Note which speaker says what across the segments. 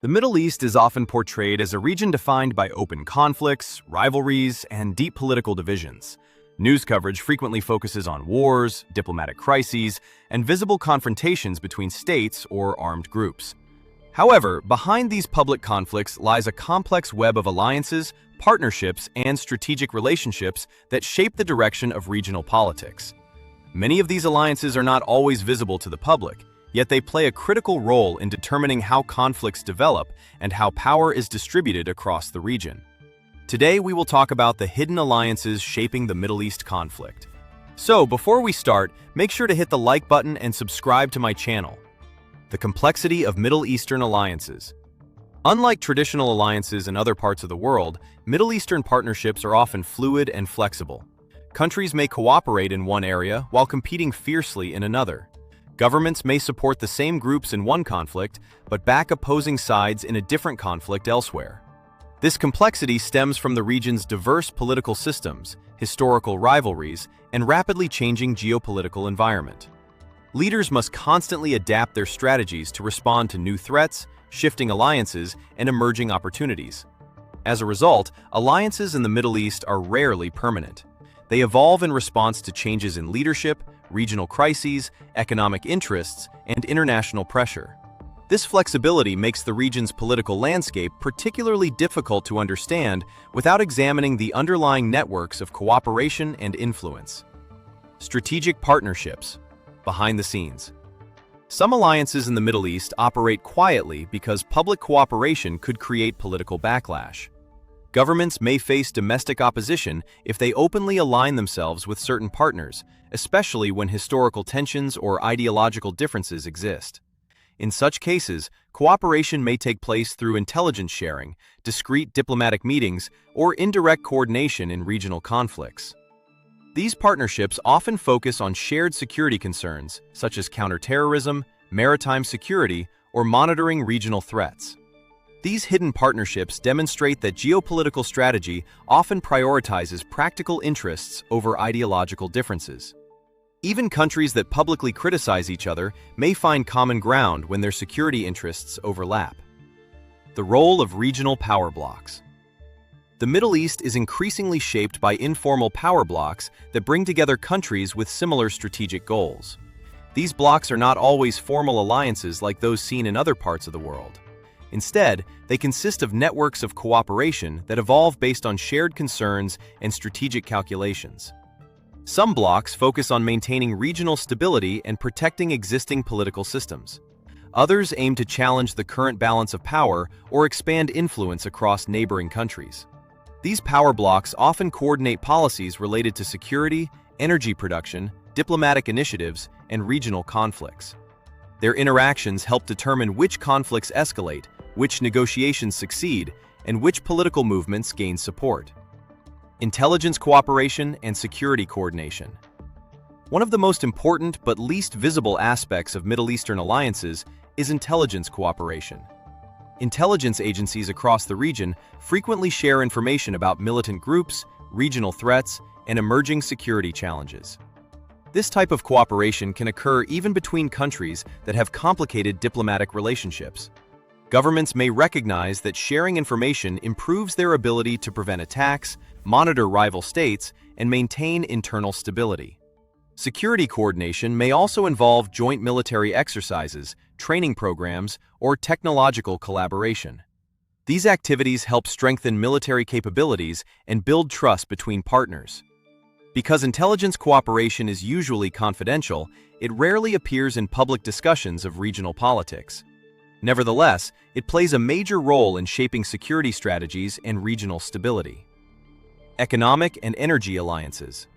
Speaker 1: The Middle East is often portrayed as a region defined by open conflicts, rivalries, and deep political divisions. News coverage frequently focuses on wars, diplomatic crises, and visible confrontations between states or armed groups. However, behind these public conflicts lies a complex web of alliances, partnerships, and strategic relationships that shape the direction of regional politics. Many of these alliances are not always visible to the public, yet they play a critical role in determining how conflicts develop and how power is distributed across the region. Today, we will talk about the hidden alliances shaping the Middle East conflict. So, before we start, make sure to hit the like button and subscribe to my channel. The complexity of Middle Eastern alliances. Unlike traditional alliances in other parts of the world, Middle Eastern partnerships are often fluid and flexible. Countries may cooperate in one area while competing fiercely in another. Governments may support the same groups in one conflict, but back opposing sides in a different conflict elsewhere. This complexity stems from the region's diverse political systems, historical rivalries, and rapidly changing geopolitical environment. Leaders must constantly adapt their strategies to respond to new threats, shifting alliances, and emerging opportunities. As a result, alliances in the Middle East are rarely permanent. They evolve in response to changes in leadership, regional crises, economic interests, and international pressure. This flexibility makes the region's political landscape particularly difficult to understand without examining the underlying networks of cooperation and influence. Strategic partnerships. Behind the scenes. Some alliances in the Middle East operate quietly because public cooperation could create political backlash. Governments may face domestic opposition if they openly align themselves with certain partners, especially when historical tensions or ideological differences exist. In such cases, cooperation may take place through intelligence sharing, discreet diplomatic meetings, or indirect coordination in regional conflicts. These partnerships often focus on shared security concerns, such as counterterrorism, maritime security, or monitoring regional threats. These hidden partnerships demonstrate that geopolitical strategy often prioritizes practical interests over ideological differences. Even countries that publicly criticize each other may find common ground when their security interests overlap. The role of regional power blocks. The Middle East is increasingly shaped by informal power blocks that bring together countries with similar strategic goals. These blocks are not always formal alliances like those seen in other parts of the world. Instead, they consist of networks of cooperation that evolve based on shared concerns and strategic calculations. Some blocs focus on maintaining regional stability and protecting existing political systems. Others aim to challenge the current balance of power or expand influence across neighboring countries. These power blocs often coordinate policies related to security, energy production, diplomatic initiatives, and regional conflicts. Their interactions help determine which conflicts escalate, which negotiations succeed, and which political movements gain support. Intelligence cooperation and security coordination. One of the most important but least visible aspects of Middle Eastern alliances is intelligence cooperation. Intelligence agencies across the region frequently share information about militant groups, regional threats, and emerging security challenges. This type of cooperation can occur even between countries that have complicated diplomatic relationships. Governments may recognize that sharing information improves their ability to prevent attacks, monitor rival states, and maintain internal stability. Security coordination may also involve joint military exercises, training programs, or technological collaboration. These activities help strengthen military capabilities and build trust between partners. Because intelligence cooperation is usually confidential, it rarely appears in public discussions of regional politics. Nevertheless, it plays a major role in shaping security strategies and regional stability. Economic and energy alliances.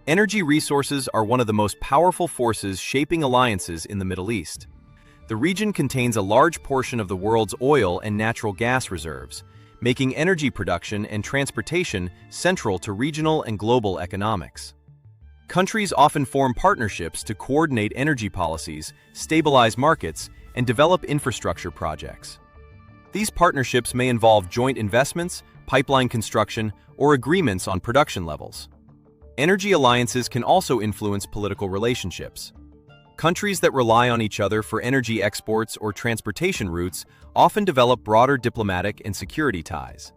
Speaker 1: Energy resources are one of the most powerful forces shaping alliances in the Middle East. The region contains a large portion of the world's oil and natural gas reserves, making energy production and transportation central to regional and global economics. Countries often form partnerships to coordinate energy policies, stabilize markets, and develop infrastructure projects. These partnerships may involve joint investments, pipeline construction, or agreements on production levels. Energy alliances can also influence political relationships. Countries that rely on each other for energy exports or transportation routes often develop broader diplomatic and security ties.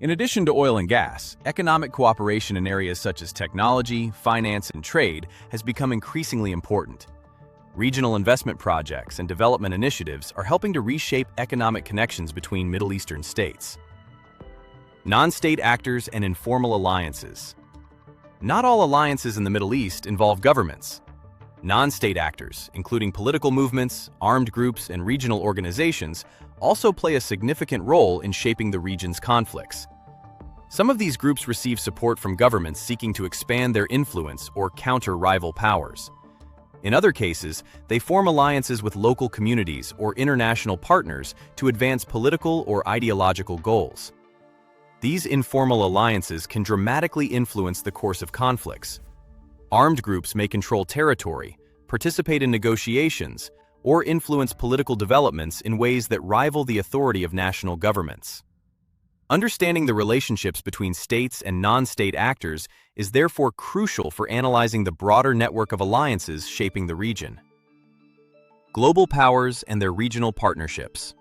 Speaker 1: In addition to oil and gas, economic cooperation in areas such as technology, finance, and trade has become increasingly important. Regional investment projects and development initiatives are helping to reshape economic connections between Middle Eastern states. Non-state actors and informal alliances. Not all alliances in the Middle East involve governments. Non-state actors, including political movements, armed groups, and regional organizations, also play a significant role in shaping the region's conflicts. Some of these groups receive support from governments seeking to expand their influence or counter rival powers. In other cases, they form alliances with local communities or international partners to advance political or ideological goals. These informal alliances can dramatically influence the course of conflicts. Armed groups may control territory, participate in negotiations, or influence political developments in ways that rival the authority of national governments. Understanding the relationships between states and non-state actors is therefore crucial for analyzing the broader network of alliances shaping the region. Global powers and their regional partnerships.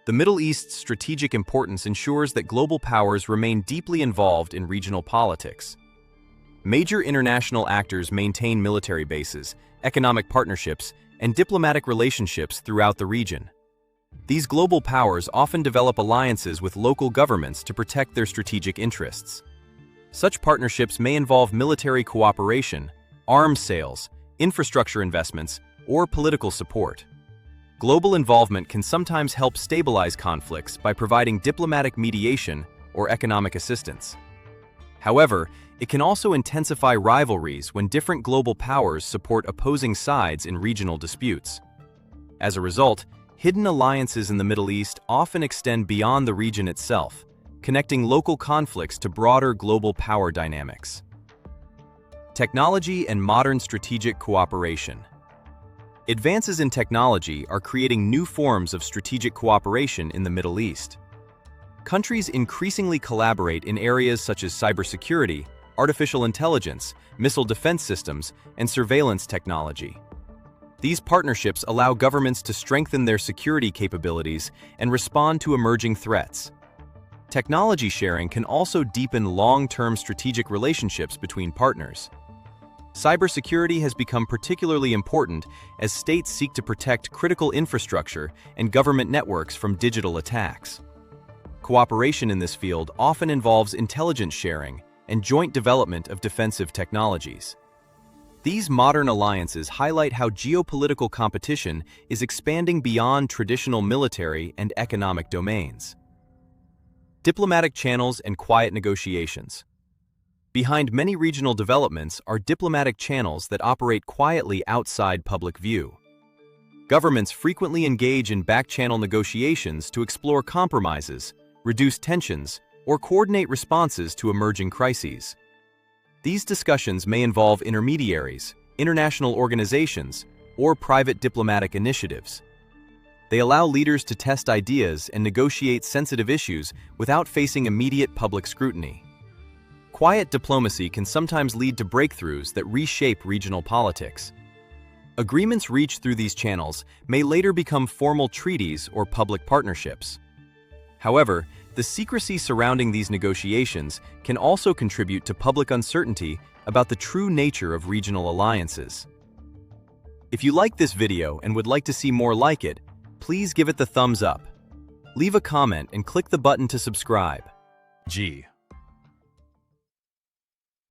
Speaker 1: The Middle East's strategic importance ensures that global powers remain deeply involved in regional politics. Major international actors maintain military bases, economic partnerships, and diplomatic relationships throughout the region. These global powers often develop alliances with local governments to protect their strategic interests. Such partnerships may involve military cooperation, arms sales, infrastructure investments, or political support. Global involvement can sometimes help stabilize conflicts by providing diplomatic mediation or economic assistance. However, it can also intensify rivalries when different global powers support opposing sides in regional disputes. As a result, hidden alliances in the Middle East often extend beyond the region itself, connecting local conflicts to broader global power dynamics. Technology and modern strategic cooperation. Advances in technology are creating new forms of strategic cooperation in the Middle East. Countries increasingly collaborate in areas such as cybersecurity, artificial intelligence, missile defense systems, and surveillance technology. These partnerships allow governments to strengthen their security capabilities and respond to emerging threats. Technology sharing can also deepen long-term strategic relationships between partners. Cybersecurity has become particularly important as states seek to protect critical infrastructure and government networks from digital attacks. Cooperation in this field often involves intelligence sharing and joint development of defensive technologies. These modern alliances highlight how geopolitical competition is expanding beyond traditional military and economic domains. Diplomatic channels and quiet negotiations. Behind many regional developments are diplomatic channels that operate quietly outside public view. Governments frequently engage in back-channel negotiations to explore compromises, reduce tensions, or coordinate responses to emerging crises. These discussions may involve intermediaries, international organizations, or private diplomatic initiatives. They allow leaders to test ideas and negotiate sensitive issues without facing immediate public scrutiny. Quiet diplomacy can sometimes lead to breakthroughs that reshape regional politics. Agreements reached through these channels may later become formal treaties or public partnerships. However, the secrecy surrounding these negotiations can also contribute to public uncertainty about the true nature of regional alliances. If you like this video and would like to see more like it, please give it the thumbs up. Leave a comment and click the button to subscribe.